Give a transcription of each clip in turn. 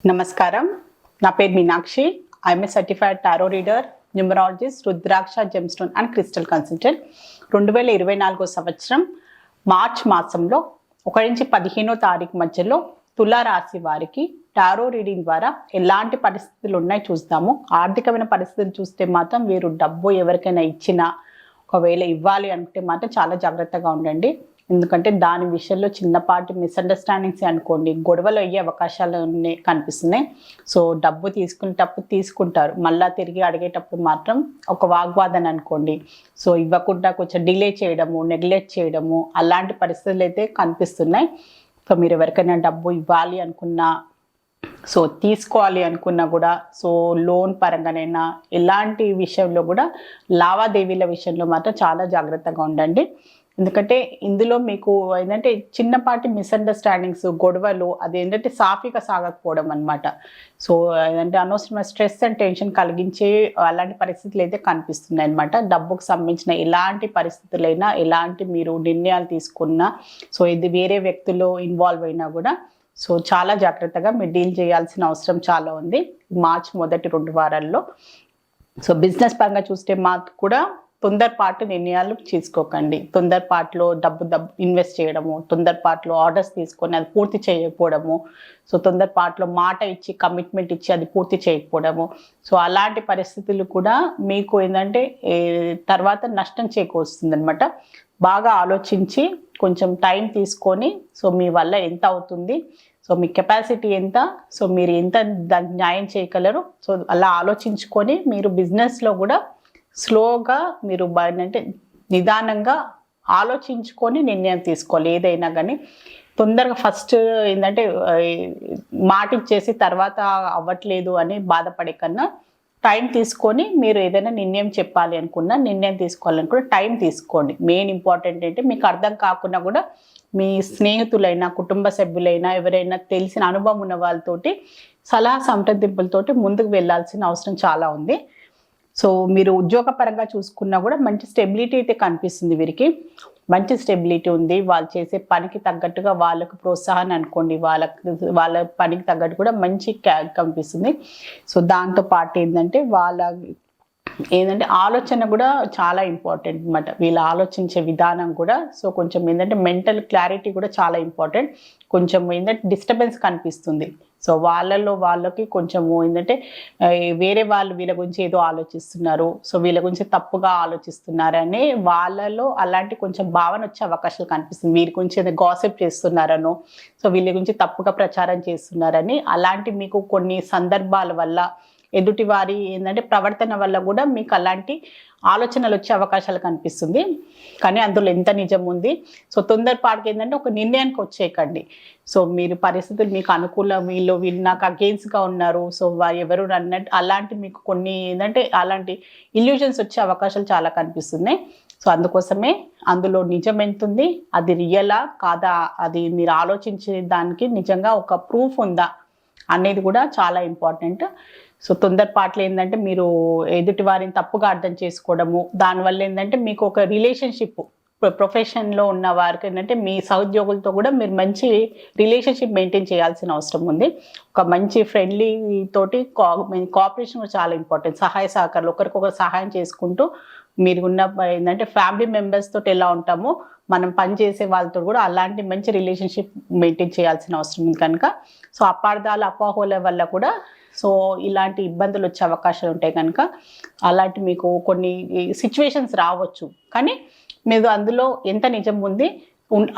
నమస్కారం. నా పేరు Meenakshi. I'm a certified tarot reader, numerologist, rudraksha gemstone and crystal consultant. 2024 సంవత్సరం మార్చ్ మాసంలో 1 నుంచి 15వ తారీఖు మధ్యలో తులారాశి వారికి టారో రీడింగ్ ద్వారా ఎలాంటి పరిస్థితులు ఉన్నాయి చూస్తాము. ఆర్థికమైన పరిస్థితులు చూస్తే మాత్రం వీరు డబ్బు ఎవరికైనా ఇచ్చినా, ఒకవేళ ఇవ్వాలి అంటే మాత్రం చాలా జాగ్రత్తగా ఉండండి. ఎందుకంటే దాని విషయంలో చిన్నపాటి మిస్అండర్స్టాండింగ్స్ అనుకోండి, గొడవలు అయ్యే అవకాశాలు కనిపిస్తున్నాయి. సో డబ్బు తీసుకునేటప్పుడు తీసుకుంటారు, మళ్ళీ తిరిగి అడిగేటప్పుడు మాత్రం ఒక వాగ్వాదన అనుకోండి. సో ఇవ్వకుండా కొంచెం డిలే చేయడము, నెగ్లెక్ట్ చేయడము, అలాంటి పరిస్థితులు అయితే కనిపిస్తున్నాయి. సో మీరు ఎవరికైనా డబ్బు ఇవ్వాలి అనుకున్నా, సో తీసుకోవాలి అనుకున్నా కూడా, సో లోన్ పరంగానైనా ఎలాంటి విషయంలో కూడా లావాదేవీల విషయంలో మాత్రం చాలా జాగ్రత్తగా ఉండండి. ఎందుకంటే ఇందులో మీకు ఏంటంటే చిన్నపాటి మిస్అండర్స్టాండింగ్స్, గొడవలు, అదేంటంటే సాఫీగా సాగకపోవడం అనమాట. సో ఏంటంటే అనవసరమైన స్ట్రెస్ అండ్ టెన్షన్ కలిగించే అలాంటి పరిస్థితులు అయితే కనిపిస్తున్నాయి అనమాట. డబ్బుకు సంబంధించిన ఎలాంటి పరిస్థితులైనా, ఎలాంటి మీరు నిర్ణయాలు తీసుకున్నా, సో ఇది వేరే వ్యక్తులు ఇన్వాల్వ్ అయినా కూడా సో చాలా జాగ్రత్తగా మీరు డీల్ చేయాల్సిన అవసరం చాలా ఉంది మార్చ్ మొదటి 2 వారాల్లో. సో బిజినెస్ పరంగా చూస్తే మాకు కూడా తొందరపాటు నిర్ణయాలు తీసుకోకండి. తొందరపాటులో డబ్బు ఇన్వెస్ట్ చేయడము, తొందరపాటులో ఆర్డర్స్ తీసుకొని అది పూర్తి చేయకపోవడము, సో తొందరపాటులో మాట ఇచ్చి కమిట్మెంట్ ఇచ్చి అది పూర్తి చేయకపోవడము, సో అలాంటి పరిస్థితులు కూడా మీకు ఏంటంటే తర్వాత నష్టం చేకూరుస్తుంది అనమాట. బాగా ఆలోచించి కొంచెం టైం తీసుకొని, సో మీ వల్ల ఎంత అవుతుంది, సో మీ కెపాసిటీ ఎంత, సో మీరు ఎంత దానికి న్యాయం చేయగలరు, సో అలా ఆలోచించుకొని మీరు బిజినెస్లో కూడా స్లోగా మీరు అంటే నిదానంగా ఆలోచించుకొని నిర్ణయం తీసుకోవాలి. ఏదైనా కానీ తొందరగా ఫస్ట్ ఏంటంటే మాట ఇచ్చేసి తర్వాత అవ్వట్లేదు అని బాధపడే కన్నా టైం తీసుకొని మీరు ఏదైనా నిర్ణయం చెప్పాలి అనుకున్నా, నిర్ణయం తీసుకోవాలనుకున్నా టైం తీసుకోండి. మెయిన్ ఇంపార్టెంట్ అంటే మీకు అర్థం కాకుండా కూడా మీ స్నేహితులైనా, కుటుంబ సభ్యులైనా, ఎవరైనా తెలిసిన అనుభవం ఉన్న వాళ్ళతోటి సలహా సంప్రదింపులతోటి ముందుకు వెళ్ళాల్సిన అవసరం చాలా ఉంది. సో మీరు ఉద్యోగపరంగా చూసుకున్నా కూడా మంచి స్టెబిలిటీ అయితే కనిపిస్తుంది. వీరికి మంచి స్టెబిలిటీ ఉంది. వాళ్ళు చేసే పనికి తగ్గట్టుగా వాళ్ళకు ప్రోత్సాహాన్ని అనుకోండి, వాళ్ళ పనికి తగ్గట్టు కూడా మంచి కనిపిస్తుంది. సో దాంతో పాటు ఏంటంటే ఏంటంటే ఆలోచన కూడా చాలా ఇంపార్టెంట్ అనమాట. వీళ్ళు ఆలోచించే విధానం కూడా సో కొంచెం ఏంటంటే మెంటల్ క్లారిటీ కూడా చాలా ఇంపార్టెంట్. కొంచెం ఏంటంటే డిస్టర్బెన్స్ కనిపిస్తుంది. సో వాళ్ళకి కొంచెము ఏంటంటే వేరే వాళ్ళు వీళ్ళ గురించి ఏదో ఆలోచిస్తున్నారు, సో వీళ్ళ గురించి తప్పుగా ఆలోచిస్తున్నారని వాళ్ళలో అలాంటి కొంచెం భావన వచ్చే అవకాశాలు కనిపిస్తుంది. వీరి గురించి ఏదో గాసిప్ చేస్తున్నారనో, సో వీళ్ళ గురించి తప్పుగా ప్రచారం చేస్తున్నారని, అలాంటి మీకు కొన్ని సందర్భాల వల్ల ఎదుటి వారి ఏంటంటే ప్రవర్తన వల్ల కూడా మీకు అలాంటి ఆలోచనలు వచ్చే అవకాశాలు కనిపిస్తుంది. కానీ అందులో ఎంత నిజం ఉంది. సో తొందరపాటుకి ఏంటంటే ఒక నిర్ణయానికి వచ్చేయకండి. సో మీరు పరిస్థితులు మీకు అనుకూల, వీళ్ళు నాకు అగెయిన్స్ట్గా ఉన్నారు, సో ఎవరు అన్నట్టు అలాంటి మీకు కొన్ని ఏంటంటే అలాంటి ఇల్యూజన్స్ వచ్చే అవకాశాలు చాలా కనిపిస్తున్నాయి. సో అందుకోసమే అందులో నిజం ఎంత ఉంది, అది రియలా కాదా, అది మీరు ఆలోచించే దానికి నిజంగా ఒక ప్రూఫ్ ఉందా అనేది కూడా చాలా ఇంపార్టెంట్. సో తొందరపాట్లు ఏంటంటే మీరు ఎదుటి వారిని తప్పుగా అర్థం చేసుకోవడము, దానివల్ల ఏంటంటే మీకు ఒక రిలేషన్షిప్ ప్రొఫెషన్లో ఉన్న వారికి ఏంటంటే మీ సహోద్యోగులతో కూడా మీరు మంచి రిలేషన్షిప్ మెయింటైన్ చేయాల్సిన అవసరం ఉంది. ఒక మంచి ఫ్రెండ్లీ తోటి కోఆపరేషన్ కూడా చాలా ఇంపార్టెంట్. సహాయ సహకారాలు ఒకరికొకరు సహాయం చేసుకుంటూ మీరు ఉన్న ఏంటంటే ఫ్యామిలీ మెంబర్స్ తోటి ఎలా ఉంటామో మనం పని చేసే వాళ్ళతో కూడా అలాంటి మంచి రిలేషన్షిప్ మెయింటైన్ చేయాల్సిన అవసరం ఉంది కనుక సో అపార్థాలు, అపోహల వల్ల కూడా సో ఇలాంటి ఇబ్బందులు వచ్చే అవకాశాలు ఉంటాయి కనుక అలాంటి మీకు కొన్ని సిచ్యువేషన్స్ రావచ్చు. కానీ మీరు అందులో ఎంత నిజం ఉంది,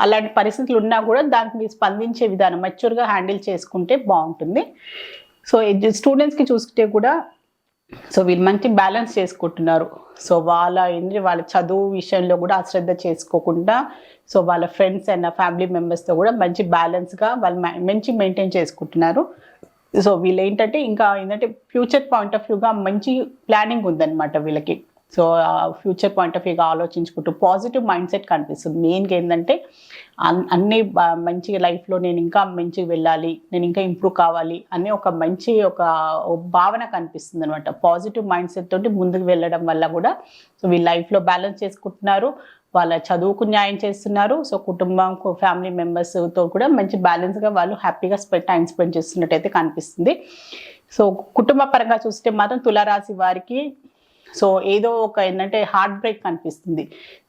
అలాంటి పరిస్థితులు ఉన్నా కూడా దానికి మీరు స్పందించే విధానం మెచ్యూర్గా హ్యాండిల్ చేసుకుంటే బాగుంటుంది. సో స్టూడెంట్స్కి చూసుకుంటే కూడా సో వీళ్ళు మంచి బ్యాలెన్స్ చేసుకుంటున్నారు. సో వాళ్ళ చదువు విషయంలో కూడా అశ్రద్ధ చేసుకోకుండా సో వాళ్ళ ఫ్రెండ్స్ అండ్ ఫ్యామిలీ మెంబర్స్తో కూడా మంచి బ్యాలెన్స్గా వాళ్ళు మంచి మెయింటైన్ చేసుకుంటున్నారు. సో వీళ్ళు ఏంటంటే ఇంకా ఏంటంటే ఫ్యూచర్ పాయింట్ ఆఫ్ వ్యూగా మంచి ప్లానింగ్ ఉందన్నమాట వీళ్ళకి. సో ఫ్యూచర్ పాయింట్ ఆఫ్ వ్యూగా ఆలోచించుకుంటూ పాజిటివ్ మైండ్ సెట్ కనిపిస్తుంది. మెయిన్గా ఏంటంటే అన్నీ మంచి లైఫ్లో నేను ఇంకా మంచిగా వెళ్ళాలి, నేను ఇంకా ఇంప్రూవ్ కావాలి అనే ఒక మంచి ఒక భావన కనిపిస్తుంది అనమాట. పాజిటివ్ మైండ్ సెట్ తోటి ముందుకు వెళ్ళడం వల్ల కూడా సో వీళ్ళ లైఫ్లో బ్యాలెన్స్ చేసుకుంటున్నారు. వాళ్ళ చదువుకు న్యాయం చేస్తున్నారు. సో కుటుంబం ఫ్యామిలీ మెంబర్స్తో కూడా మంచి బ్యాలెన్స్గా వాళ్ళు హ్యాపీగా టైం స్పెండ్ చేస్తున్నట్టయితే కనిపిస్తుంది. సో కుటుంబ పరంగా చూస్తే మాత్రం తులారాశి వారికి సో ఏదో ఒక ఏంటంటే హార్ట్ బ్రేక్ కనిపిస్తుంది.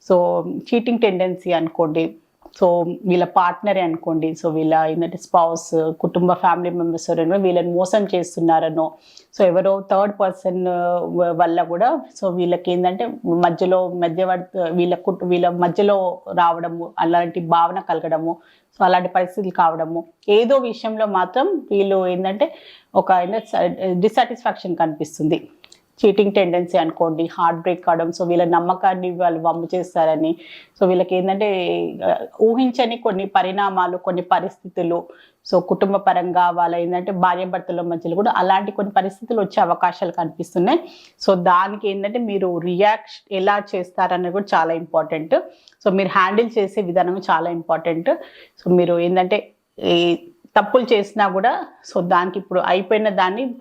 సో చీటింగ్ టెండెన్సీ అనుకోండి, సో వీళ్ళ పార్ట్నరే అనుకోండి, సో వీళ్ళ ఏంటంటే స్పౌస్, కుటుంబ ఫ్యామిలీ మెంబర్స్ వీళ్ళని మోసం చేస్తున్నారనో, సో ఎవరో థర్డ్ పర్సన్ వల్ల కూడా సో వీళ్ళకి ఏంటంటే మధ్యవర్తి వీళ్ళ మధ్యలో రావడము, అలాంటి భావన కలగడము, సో అలాంటి పరిస్థితులు కావడము, ఏదో విషయంలో మాత్రం వీళ్ళు ఏంటంటే ఒక డిస్సాటిస్ఫాక్షన్ కనిపిస్తుంది. చీటింగ్ టెండెన్సీ అనుకోండి, హార్ట్ బ్రేక్ కావడం, సో వీళ్ళ నమ్మకాన్ని వాళ్ళు వమ్ము చేస్తారని, సో వీళ్ళకి ఏంటంటే ఊహించని కొన్ని పరిణామాలు, కొన్ని పరిస్థితులు, సో కుటుంబ పరంగా వాళ్ళ ఏంటంటే భార్యాభర్తల మధ్యలో కూడా అలాంటి కొన్ని పరిస్థితులు వచ్చే అవకాశాలు కనిపిస్తున్నాయి. సో దానికి ఏంటంటే మీరు రియాక్ట్ ఎలా చేస్తారనేది కూడా చాలా ఇంపార్టెంట్. సో మీరు హ్యాండిల్ చేసే విధానం చాలా ఇంపార్టెంట్. సో మీరు ఏంటంటే తప్పులు చేసినా కూడా సో దానికి ఇప్పుడు అయిపోయిన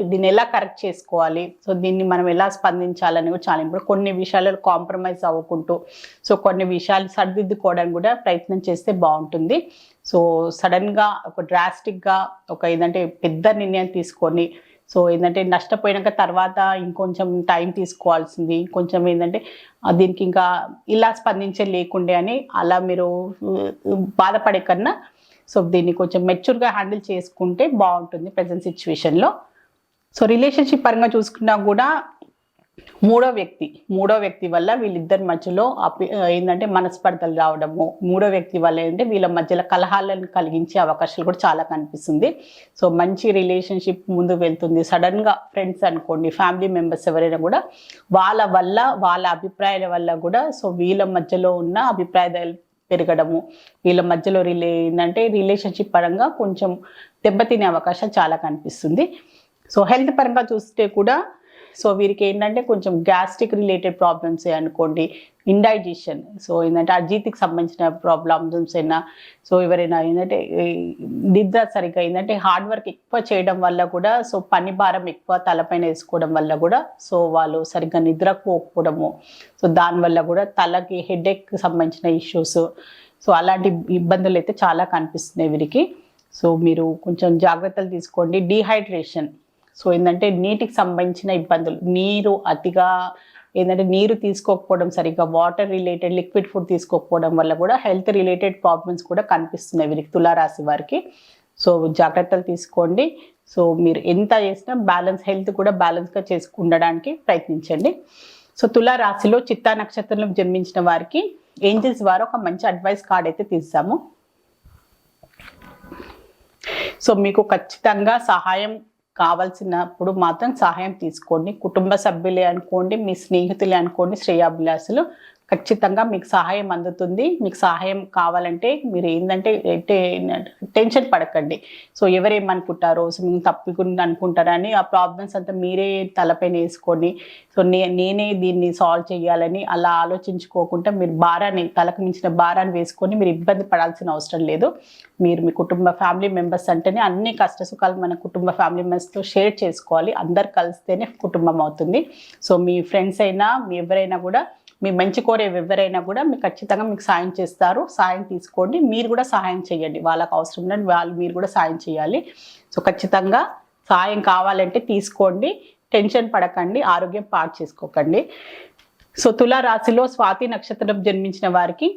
దీన్ని ఎలా కరెక్ట్ చేసుకోవాలి, సో దీన్ని మనం ఎలా స్పందించాలని కూడా చాలా ఇంపార్టెంట్. కొన్ని విషయాలలో కాంప్రమైజ్ అవ్వకుంటూ సో కొన్ని విషయాలు సరిదిద్దుకోవడానికి కూడా ప్రయత్నం చేస్తే బాగుంటుంది. సో సడన్గా ఒక డ్రాస్టిక్గా ఒక ఏంటంటే పెద్ద నిర్ణయం తీసుకొని సో ఏంటంటే నష్టపోయినాక తర్వాత ఇంకొంచెం టైం తీసుకోవాల్సింది, ఇంకొంచెం ఏంటంటే దీనికి ఇంకా ఇలా స్పందించే లేకుండే అని అలా మీరు బాధపడే కన్నా సో దీన్ని కొంచెం మెచ్యూర్గా హ్యాండిల్ చేసుకుంటే బాగుంటుంది ప్రజెంట్ సిచ్యువేషన్లో. సో రిలేషన్షిప్ పరంగా చూసుకున్నా కూడా మూడో వ్యక్తి వల్ల వీళ్ళిద్దరి మధ్యలో ఏంటంటే మనస్పర్ధలు రావడము, మూడో వ్యక్తి వల్ల ఏంటంటే వీళ్ళ మధ్యలో కలహాలను కలిగించే అవకాశాలు కూడా చాలా కనిపిస్తుంది. సో మంచి రిలేషన్షిప్ ముందు వెళ్తుంది. సడన్గా ఫ్రెండ్స్ అనుకోండి, ఫ్యామిలీ మెంబర్స్ ఎవరైనా కూడా వాళ్ళ అభిప్రాయాల వల్ల కూడా సో వీళ్ళ మధ్యలో ఉన్న అభిప్రాయాలు పెరగడము, వీళ్ళ మధ్యలో ఏంటంటే రిలేషన్షిప్ పరంగా కొంచెం దెబ్బతినే అవకాశాలు చాలా కనిపిస్తుంది. సో హెల్త్ పరంగా చూస్తే కూడా సో వీరికి ఏంటంటే కొంచెం గ్యాస్ట్రిక్ రిలేటెడ్ ప్రాబ్లమ్స్ అనుకోండి, ఇండైజెషన్, సో ఏంటంటే అజీతికి సంబంధించిన ప్రాబ్లమ్స్ అయినా, సో ఎవరైనా ఏంటంటే నిద్ర సరిగ్గా ఏంటంటే హార్డ్ వర్క్ ఎక్కువ చేయడం వల్ల కూడా సో పని భారం ఎక్కువ తలపైన వేసుకోవడం వల్ల కూడా సో వాళ్ళు సరిగ్గా నిద్రపోకపోవడము, సో దానివల్ల కూడా తలకి హెడేక్కి సంబంధించిన ఇష్యూస్, సో అలాంటి ఇబ్బందులు అయితే చాలా కనిపిస్తున్నాయి వీరికి. సో మీరు కొంచెం జాగ్రత్తలు తీసుకోండి. డీహైడ్రేషన్, సో ఏంటంటే నీటికి సంబంధించిన ఇబ్బందులు, నీరు అతిగా ఏంటంటే నీరు తీసుకోకపోవడం, సరిగ్గా వాటర్ రిలేటెడ్ లిక్విడ్ ఫుడ్ తీసుకోకపోవడం వల్ల కూడా హెల్త్ రిలేటెడ్ ప్రాబ్లమ్స్ కూడా కనిపిస్తున్నాయి వీరికి, తులారాశి వారికి. సో జాగ్రత్తలు తీసుకోండి. సో మీరు ఎంత చేసినా హెల్త్ కూడా బ్యాలెన్స్గా ఉండడానికి ప్రయత్నించండి. సో తులారాశిలో చిత్తా నక్షత్రంలో జన్మించిన వారికి ఏంజల్స్ వారు ఒక మంచి అడ్వైస్ కార్డ్ అయితే తీసాము. సో మీకు ఖచ్చితంగా సహాయం కావాల్సినప్పుడు మాత్రం సహాయం తీసుకోండి. కుటుంబ సభ్యులే అనుకోండి, మీ స్నేహితులే అనుకోండి, శ్రేయాభిలాషులు, ఖచ్చితంగా మీకు సహాయం అందుతుంది. మీకు సహాయం కావాలంటే మీరు ఏంటంటే టెన్షన్ పడకండి. సో ఎవరేమనుకుంటారో, సో మేము తప్పుకుండా అనుకుంటారని ఆ ప్రాబ్లమ్స్ అంతా మీరే తలపైన వేసుకొని సో నేనే దీన్ని సాల్వ్ చేయాలని అలా ఆలోచించుకోకుండా మీరు తలకు మించిన భారాన్ని వేసుకొని మీరు ఇబ్బంది పడాల్సిన అవసరం లేదు. మీరు మీ కుటుంబ ఫ్యామిలీ మెంబర్స్ అంటేనే అన్ని కష్ట సుఖాలు మన కుటుంబ ఫ్యామిలీ మెంబర్స్తో షేర్ చేసుకోవాలి. అందరు కలిస్తేనే కుటుంబం అవుతుంది. సో మీ ఫ్రెండ్స్ అయినా మీ ఎవరైనా కూడా, మీ మంచి కోరే ఎవరైనా కూడా మీకు ఖచ్చితంగా మీకు సాయం చేస్తారు. సాయం తీసుకోండి, మీరు కూడా సహాయం చేయండి. వాళ్ళకు అవసరం ఉందని మీరు కూడా సాయం చేయాలి. సో ఖచ్చితంగా సాయం కావాలంటే తీసుకోండి, టెన్షన్ పడకండి, ఆరోగ్యం పాడు చేసుకోకండి. సో తులారాశిలో స్వాతి నక్షత్రం జన్మించిన వారికి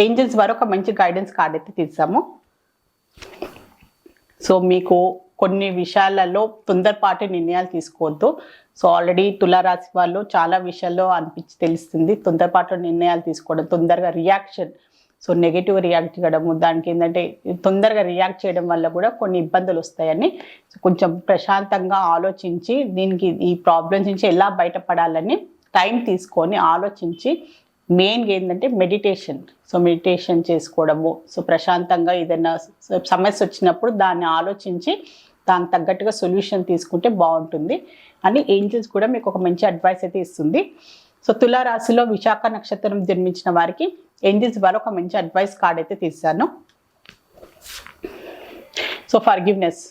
ఏంజల్స్ వారు ఒక మంచి గైడెన్స్ కార్డ్ అయితే తీసాము. సో మీకు కొన్ని విషయాలలో తొందరపాటు నిర్ణయాలు తీసుకోవద్దు. సో ఆల్రెడీ తులారాశి వాళ్ళు చాలా విషయాల్లో తెలుస్తుంది. తొందరపాటు నిర్ణయాలు తీసుకోవడం, తొందరగా రియాక్షన్, సో నెగిటివ్ రియాక్ట్ చేయడము, దానికి ఏంటంటే తొందరగా రియాక్ట్ చేయడం వల్ల కూడా కొన్ని ఇబ్బందులు వస్తాయని కొంచెం ప్రశాంతంగా ఆలోచించి ఈ ప్రాబ్లమ్స్ నుంచి ఎలా బయటపడాలని టైం తీసుకొని ఆలోచించి, మెయిన్గా ఏంటంటే మెడిటేషన్, సో మెడిటేషన్ చేసుకోవడము, సో ప్రశాంతంగా ఏదైనా సమస్య వచ్చినప్పుడు దాన్ని ఆలోచించి దానికి తగ్గట్టుగా సొల్యూషన్ తీసుకుంటే బాగుంటుంది అని ఏంజల్స్ కూడా మీకు ఒక మంచి అడ్వైస్ అయితే ఇస్తుంది. సో తులారాశిలో విశాఖ నక్షత్రం జన్మించిన వారికి ఏంజల్స్ వారు ఒక మంచి అడ్వైస్ కార్డ్ అయితే తీశాను. So forgiveness,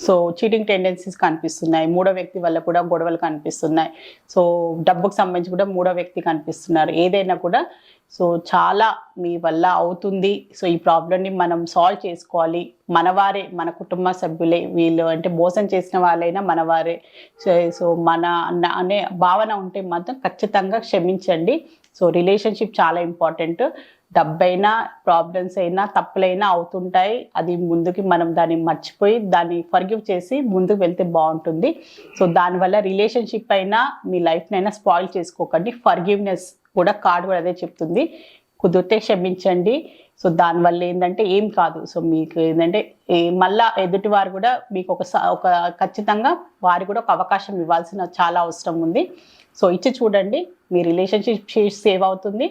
so cheating tendencies కనిపిస్తున్నాయి, మూడో వ్యక్తి వల్ల కూడా గొడవలు కనిపిస్తున్నాయి. సో డబ్బుకు సంబంధించి కూడా మూడో వ్యక్తి కనిపిస్తున్నారు. ఏదైనా కూడా సో చాలా మీ వల్ల అవుతుంది. సో ఈ ప్రాబ్లమ్ని మనం సాల్వ్ చేసుకోవాలి. మనవారే, మన కుటుంబ సభ్యులే వీళ్ళు, అంటే మోసం చేసిన వాళ్ళైనా మనవారే. సో మన అనే భావన ఉంటే మాత్రం ఖచ్చితంగా క్షమించండి. సో రిలేషన్షిప్ చాలా ఇంపార్టెంట్. డబ్బైనా, ప్రాబ్లమ్స్ అయినా, తప్పులైనా అవుతుంటాయి. అది ముందుకి మనం దాన్ని మర్చిపోయి దాన్ని ఫర్గివ్ చేసి ముందుకు వెళ్తే బాగుంటుంది. సో దానివల్ల రిలేషన్షిప్ అయినా మీ లైఫ్నైనా స్పాయిల్ చేసుకోకండి. ఫర్గివ్నెస్ కూడా కార్డు కూడా అదే చెప్తుంది. కుదిరితే క్షమించండి. సో దానివల్ల ఏంటంటే ఏం కాదు. సో మీకు ఏంటంటే మళ్ళా ఎదుటివారు కూడా మీకు ఒక ఖచ్చితంగా వారికి కూడా ఒక అవకాశం ఇవ్వాల్సిన చాలా అవసరం ఉంది. సో ఇచ్చి చూడండి, మీ రిలేషన్షిప్ సేవ్ అవుతుంది.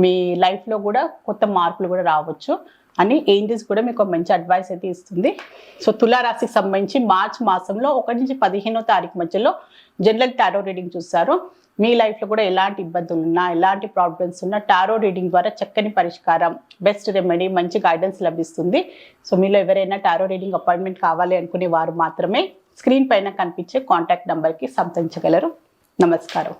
మీ లైఫ్లో కూడా కొత్త మార్పులు కూడా రావచ్చు అని ఏంజెల్స్ కూడా మీకు ఒక మంచి అడ్వైస్ అయితే ఇస్తుంది. సో తులారాశికి సంబంధించి మార్చ్ మాసంలో 1 నుంచి 15వ తారీఖు మధ్యలో జనరల్ టారో రీడింగ్ చూస్తారు. మీ లైఫ్లో కూడా ఎలాంటి ఇబ్బందులు ఉన్నా, ఎలాంటి ప్రాబ్లమ్స్ ఉన్నా టారో రీడింగ్ ద్వారా చక్కని పరిష్కారం, బెస్ట్ రెమెడీ, మంచి గైడెన్స్ లభిస్తుంది. సో మీలో ఎవరైనా టారో రీడింగ్ అపాయింట్మెంట్ కావాలి అనుకునే వారు మాత్రమే స్క్రీన్ పైన కనిపించే కాంటాక్ట్ నెంబర్కి సంప్రదించగలరు. నమస్కారం.